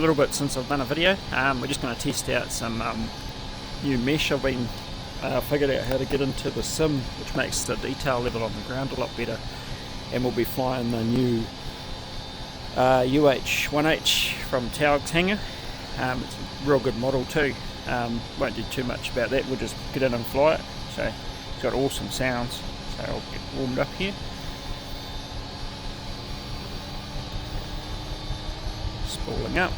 little bit since I've done a video. We're just going to test out some new mesh. I've been figured out how to get into the sim, which makes the detail level on the ground a lot better, and we'll be flying the new UH-1H from Taugs hangar. It's a real good model too. Won't do too much about that, we'll just get in and fly it. So it's got awesome sounds, so I'll get warmed up here. Spooling up.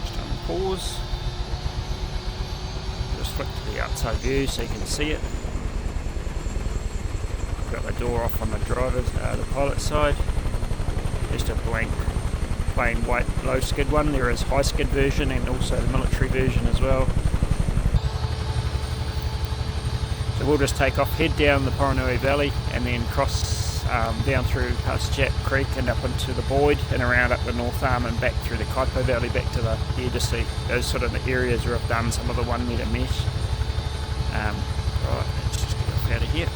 Just on pause. Just flick to the outside view so you can see it. Got the door off on the driver's, the pilot side. Just a blank, plain white low skid one. There is high skid version and also the military version as well. So we'll just take off, head down the Poronui Valley and then cross down through past Jack Creek and up into the Boyd and around up the North Arm and back through the Kaipo Valley back to the here to see those sort of the areas where I've done some of the 1 metre mesh. Right, let's just get off out of here.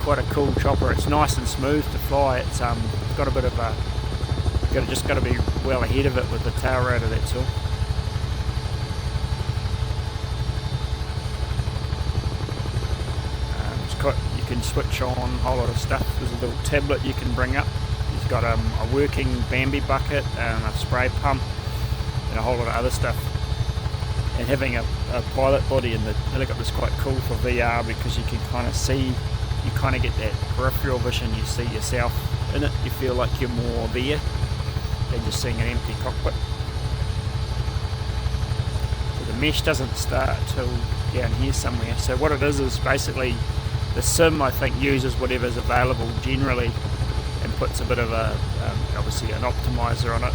Quite a cool chopper. It's nice and smooth to fly. It's got a bit of a just got to be well ahead of it with the tail rotor, that's all. You can switch on a whole lot of stuff. There's a little tablet you can bring up. It's got a working Bambi bucket, a spray pump, and a whole lot of other stuff. And having a pilot body in the helicopter is quite cool for VR because you can kind of see, you kind of get that peripheral vision, you see yourself in it, you feel like you're more there than just seeing an empty cockpit. So the mesh doesn't start till down here somewhere. So what it is basically the sim, I think, uses whatever's available generally and puts a bit of a, obviously an optimizer on it.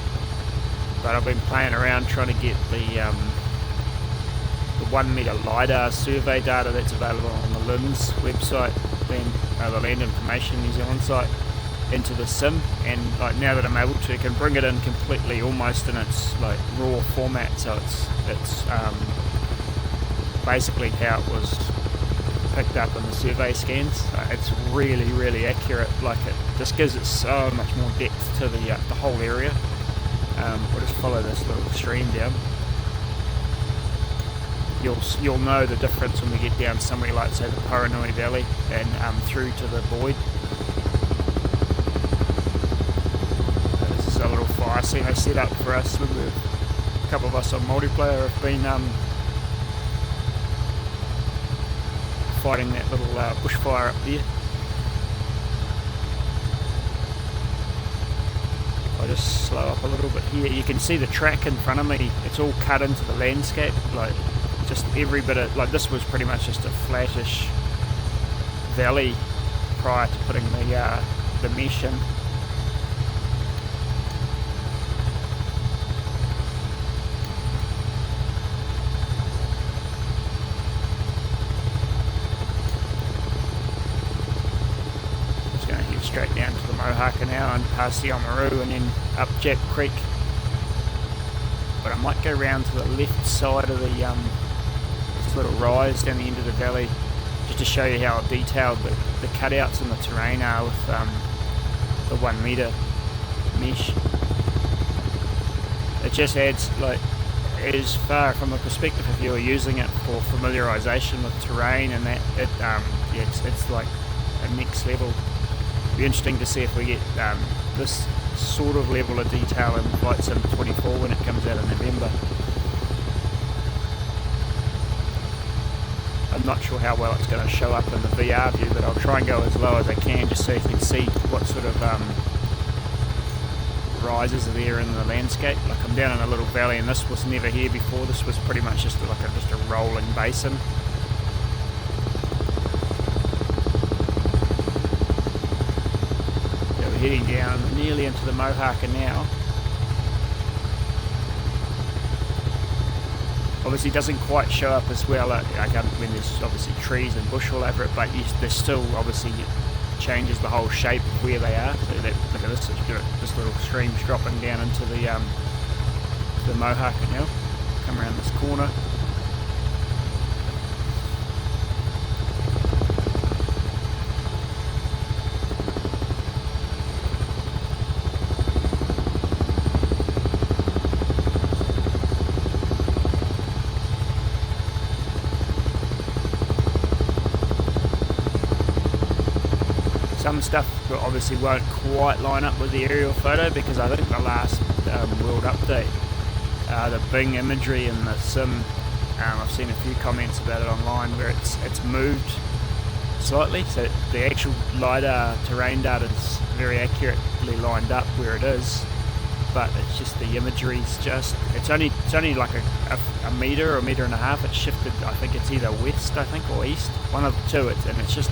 But I've been playing around trying to get the 1 metre LiDAR survey data that's available on the LINS website, the Land Information New Zealand site, into the sim, and like now that I'm able to, I can bring it in completely almost in its like raw format, so it's basically how it was picked up in the survey scans. It's really accurate. Like it just gives it so much more depth to the whole area. We'll just follow this little stream down. You'll know the difference when we get down somewhere like, say, the Poronui Valley and through to the Boyd. This is a little fire scene I set up for us. A couple of us on multiplayer have been fighting that little bushfire up there. I'll just slow up a little bit here. You can see the track in front of me. It's all cut into the landscape. Like, just every bit of, like, this was pretty much just a flattish valley prior to putting the mesh in. Just going to head straight down to the Mohaka now and past the Oamaru and then up Jack Creek. But I might go round to the left side of the little rise down the end of the valley just to show you how detailed the cutouts in the terrain are with the 1 metre mesh. It just adds, like, as far from a perspective if you were using it for familiarisation with terrain and that, it's like a next level. It'll be interesting to see if we get this sort of level of detail in Flight Sim 24 when it comes out in November. I'm not sure how well it's going to show up in the VR view, but I'll try and go as low as I can just so you can see what sort of rises are there in the landscape. Like, I'm down in a little valley and this was never here before. This was pretty much just like just a rolling basin. So we're heading down nearly into the Mohaka now. Obviously doesn't quite show up as well when there's obviously trees and bush all over it, but there's still obviously changes the whole shape of where they are. So look at this, this little stream's dropping down into the Mohaka now. Come around this corner. Some stuff obviously won't quite line up with the aerial photo, because I think the last World Update, the Bing imagery in the sim, I've seen a few comments about it online where it's moved slightly, so the actual LiDAR terrain data is very accurately lined up where it is, but it's just the imagery's just, it's only like a metre or a metre and a half. It's shifted, I think it's either west, or east, one of the two. And it's just,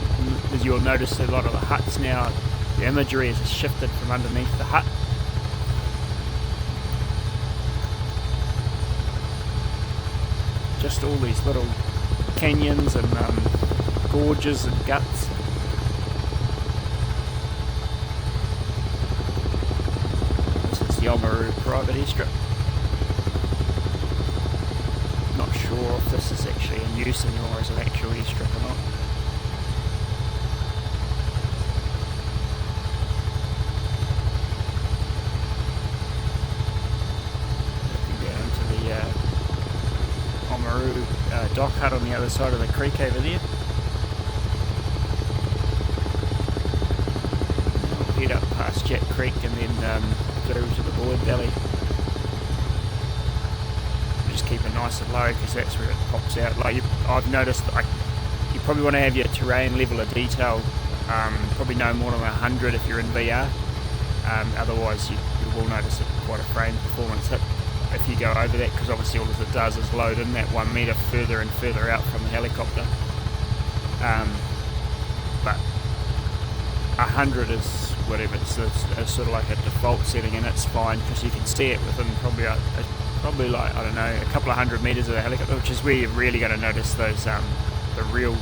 as you'll notice, a lot of the huts now, the imagery is shifted from underneath the hut. Just all these little canyons and gorges and guts. The Oamaru private airstrip. Not sure if this is actually in use anymore as an actual airstrip or not. Looking down to the Oamaru dock hut on the other side of the creek over there. I'll head up past Jack Creek and then through to the Boyd Valley. Just keep it nice and low, because that's where it pops out. Like I've noticed, you probably want to have your terrain level of detail probably no more than 100 if you're in VR. Otherwise you will notice quite a frame performance hit if you go over that, because obviously all it does is load in that 1 metre further and further out from the helicopter. But 100 is whatever, it's sort of like a default setting, and it's fine because you can see it within probably like, I don't know, a couple of 100 metres of the helicopter, which is where you're really going to notice those the real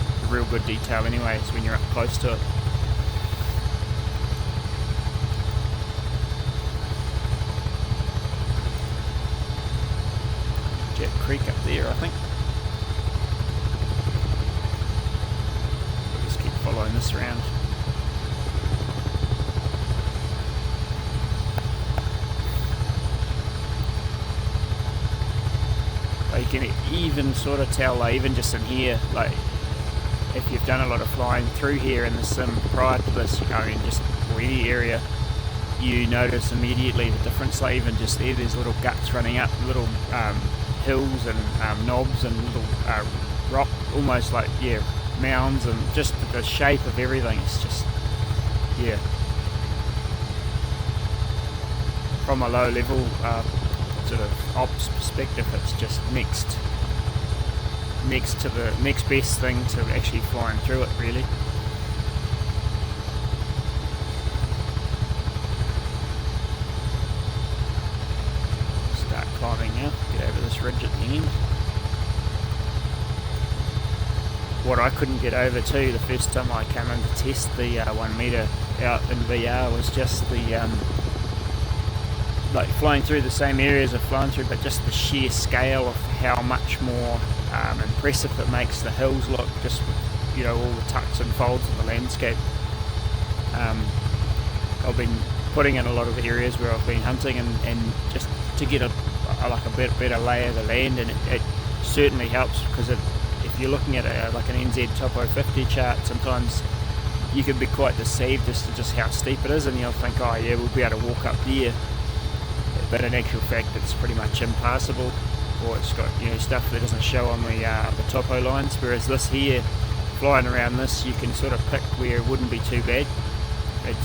good detail anyway, is when you're up close to it. Jet Creek up there, I think. We'll just keep following this around. You can even sort of tell, like, even just in here, like if you've done a lot of flying through here in the sim prior to this, you know, in just any area, you notice immediately the difference. Like even just there's little guts running up, little hills and knobs and little rock, almost like, yeah, mounds, and just the shape of everything is just, yeah, from a low level sort of ops perspective, it's just next to the next best thing to actually flying through it, really. Start climbing now, get over this ridge at the end. What I couldn't get over too the first time I came in to test the 1 metre out in VR was just the like flying through the same areas I've flown through, but just the sheer scale of how much more impressive it makes the hills look, just with, you know, all the tucks and folds of the landscape. I've been putting in a lot of areas where I've been hunting and just to get a bit better lay of the land, and it certainly helps, because if you're looking at like an NZ Topo 50 chart, sometimes you can be quite deceived as to just how steep it is, and you'll think, oh yeah, we'll be able to walk up there. But in actual fact, it's pretty much impassable, or it's got, you know, stuff that doesn't show on the topo lines. Whereas this here, flying around this, you can sort of pick where it wouldn't be too bad. It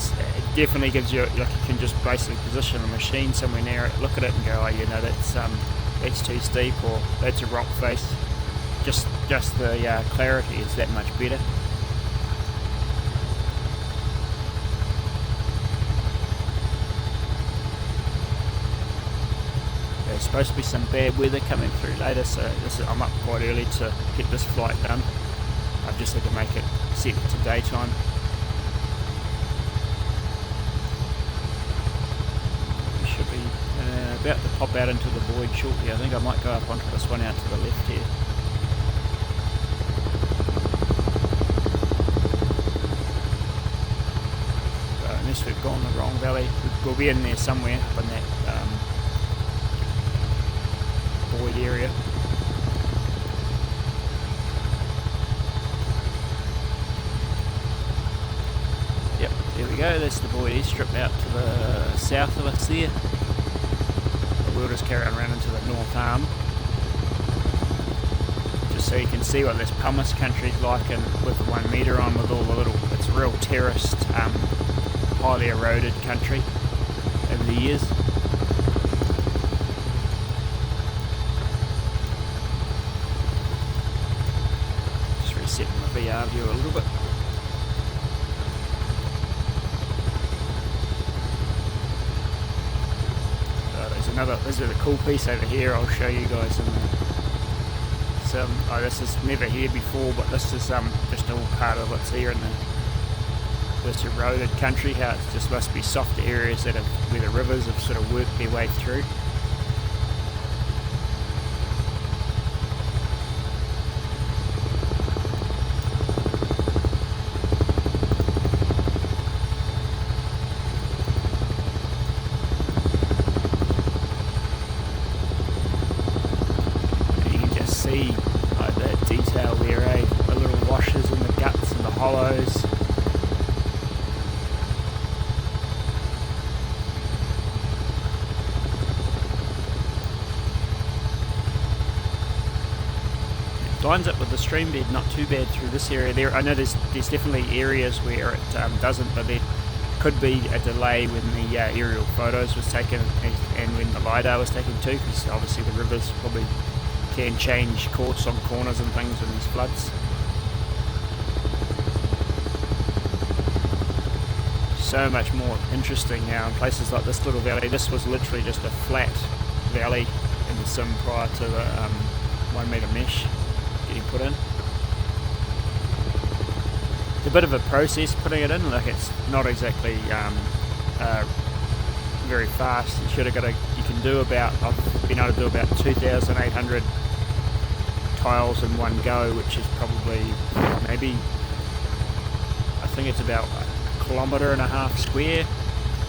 definitely gives you, like, you can just basically position a machine somewhere near it, look at it, and go, oh, you know, that's too steep, or that's a rock face. Just the clarity is that much better. There's supposed to be some bad weather coming through later, so I'm up quite early to get this flight done. I've just had to make it set to daytime. about to pop out into the void shortly. I think I might go up onto this one out to the left here. Unless we've gone the wrong valley, we'll be in there somewhere up in that void area. Yep, there we go, that's the void strip out to the south of us there. We'll just carry on around into the North Arm, just so you can see what this pumice country is like, and with 1 metre on, with all the little, it's real terraced, highly eroded country over the years. Just resetting the VR view a little bit. This is a cool piece over here. I'll show you guys in the. This is never here before, but this is just all part of what's here in this eroded country. How it just must be softer areas that have, where the rivers have sort of worked their way through. Like that detail there, eh? The little washes in the guts and the hollows. It lines up with the stream bed not too bad through this area there. I know there's definitely areas where it doesn't, but there could be a delay when the aerial photos was taken and when the LiDAR was taken too, because obviously the rivers probably can change course on corners and things in these floods. So much more interesting now in places like this little valley. This was literally just a flat valley in the sim prior to the 1 metre mesh getting put in. It's a bit of a process putting it in, like it's not exactly very fast. You can do about, I've been able to do about 2,800 tiles in one go, which is probably maybe, I think it's about 1.5 kilometres square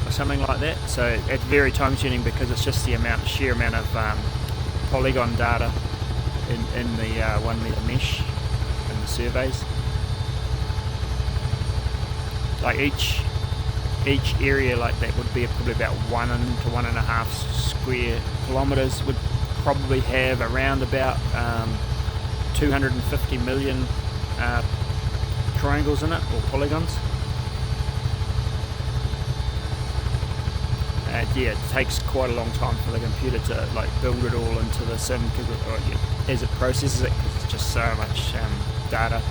or something like that. So it's very time consuming because it's just the sheer amount of polygon data in the 1 metre mesh in the surveys. Like each area like that would be probably about 1 to 1.5 square kilometres, would probably have around about 250 million triangles in it, or polygons. Yeah, it takes quite a long time for the computer to like build it all into the sim, as it processes it, because it's just so much data.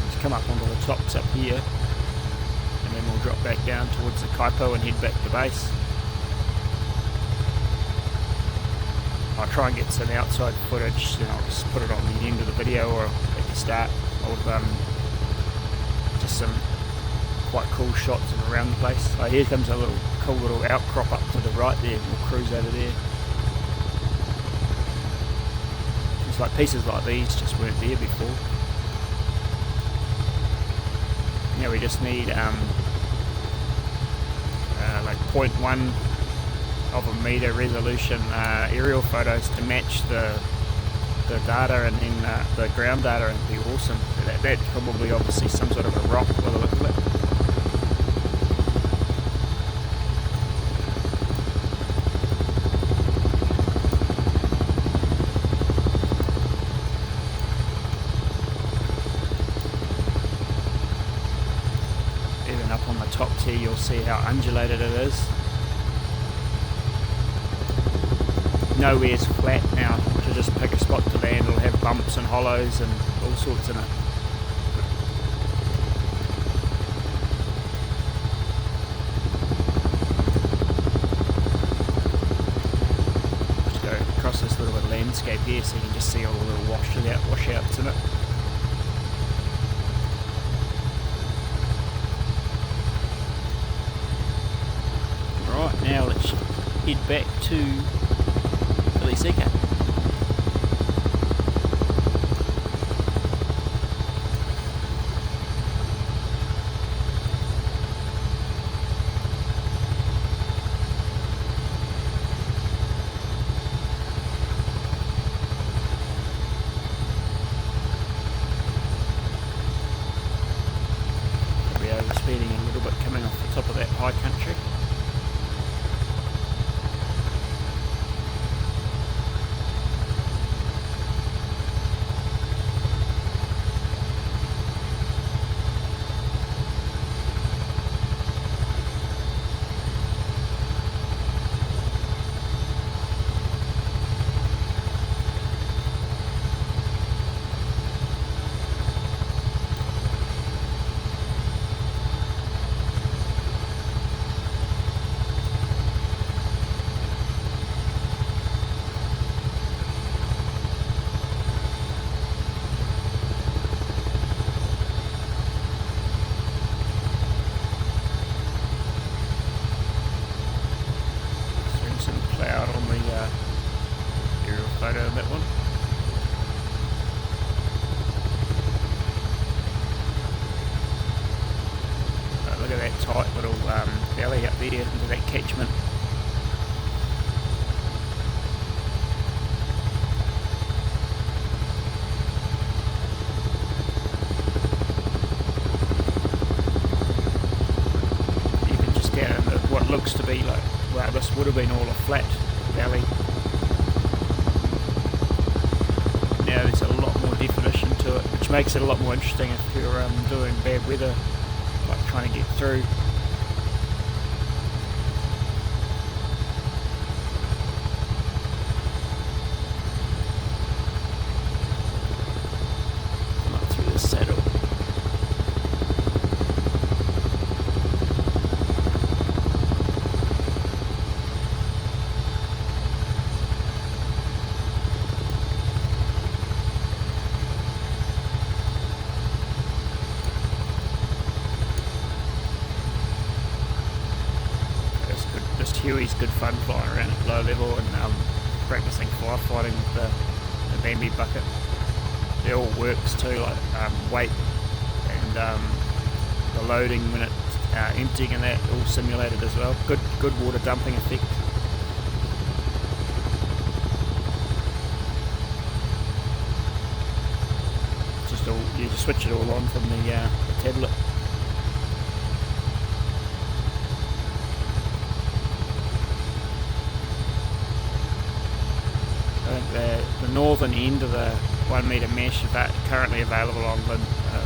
Let's come up onto the tops up here, and then we'll drop back down towards the Kaipo and head back to base. I'll try and get some outside footage, and I'll just put it on the end of the video or at the start of just some quite cool shots of around the place. Oh, here comes a cool little outcrop up to the right there. We'll cruise over there. It's like pieces like these just weren't there before. Now we just need like 0.1 of a metre resolution aerial photos to match the data, and then the ground data, and it'd be awesome. So that's probably obviously some sort of a rock by the look of it. Even up on the tops here you'll see how undulated it is. Nowhere's flat now. To just pick a spot to land, it'll have bumps and hollows and all sorts in it. Just go across this little bit of landscape here so you can just see all the little washouts in it. Right, now let's head back to Vilecika. Speeding a little bit coming off the top of that high country. Cloud on the aerial photo of that one. Look at that tight little valley up there into that catchment. You can just get into what looks to be like, well, this would have been all a flat valley. Now there's a lot more definition to it, which makes it a lot more interesting if you're doing bad weather, like trying to get through. Come up through the saddle. Huey's good fun flying around at low level and practicing firefighting with the Bambi bucket. It all works too, like weight and the loading when it's emptying and that, all simulated as well. Good water dumping effect. Just all, you just switch it all on from the tablet. The northern end of the 1 metre mesh currently available on the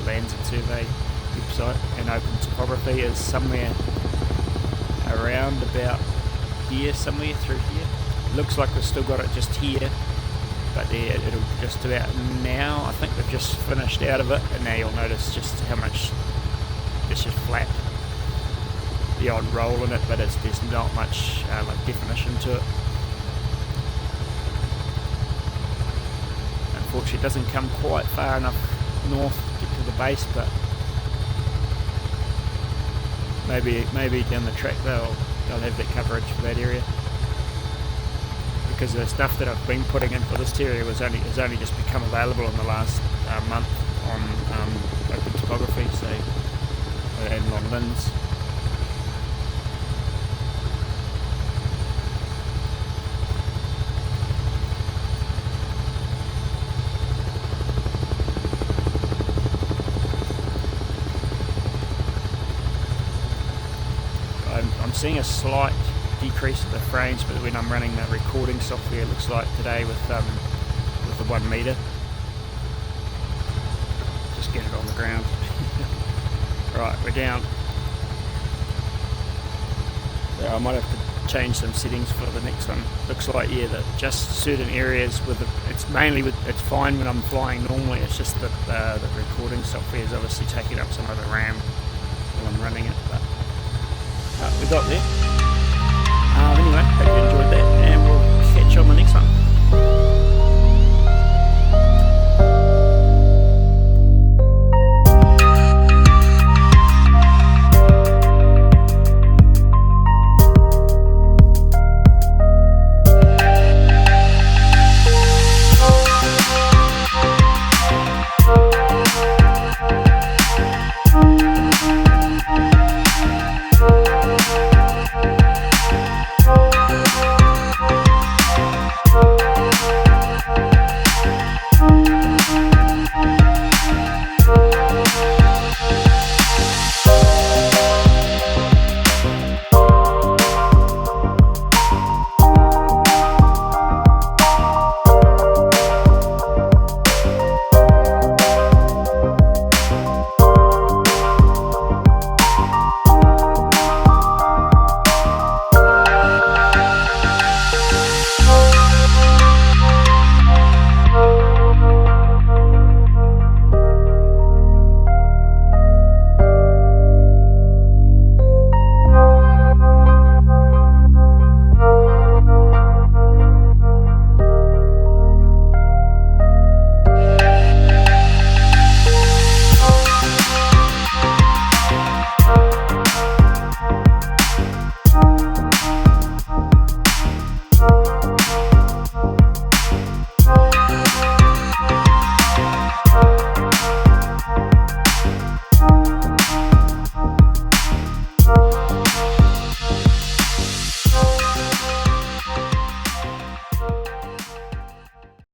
Lands and Survey website, and Open Topography is somewhere around about here, somewhere through here. Looks like we've still got it just here, but it'll just about now. I think they've just finished out of it, and now you'll notice just how much it's just flat. The odd roll in it, but there's not much like definition to it. Unfortunately, it doesn't come quite far enough north to get to the base, but maybe down the track they'll have that coverage for that area, because the stuff that I've been putting in for this area has only just become available in the last month on Open Topography, so and on LINS. I'm seeing a slight decrease of the frames, but when I'm running the recording software, it looks like today with the 1 metre. Just get it on the ground. Right, we're down. Yeah, I might have to change some settings for the next one. Looks like, yeah, that just certain areas with it's fine when I'm flying normally. It's just that the recording software is obviously taking up some of the RAM while I'm running it. But we got there. Anyway, hope you enjoyed.